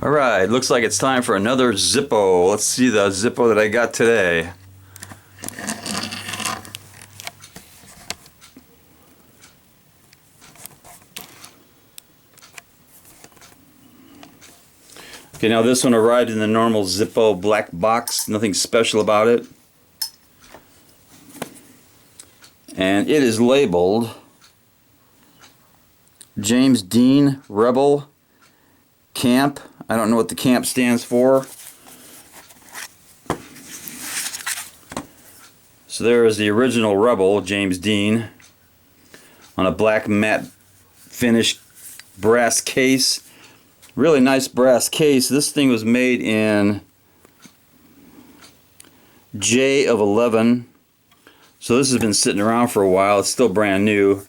Alright, looks like it's time for another Zippo. Let's see the Zippo that I got today. Okay, now this one arrived in the normal Zippo black box. Nothing special about it. And it is labeled James Dean ReBeLL Camp. I don't know what the camp stands for. So there is the original ReBeLL, James Dean, on a black matte finished brass case. Really nice brass case. This thing was made in J of 11. So this has been sitting around for a while. It's still brand new.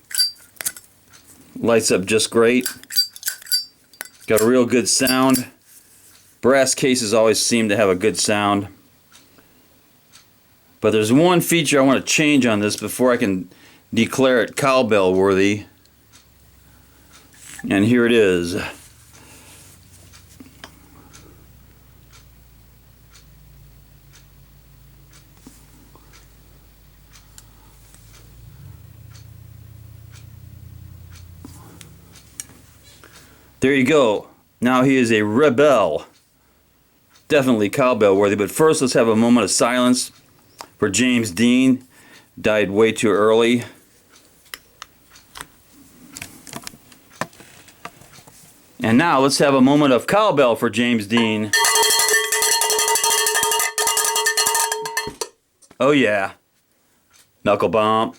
Lights up just great. Got a real good sound. Brass cases always seem to have a good sound. But there's one feature I want to change on this before I can declare it cowbell worthy. And here it is. There you go. Now he is a ReBeLL. Definitely cowbell worthy. But first, let's have a moment of silence for James Dean. Died way too early. And now let's have a moment of cowbell for James Dean. Oh yeah. Knuckle bump.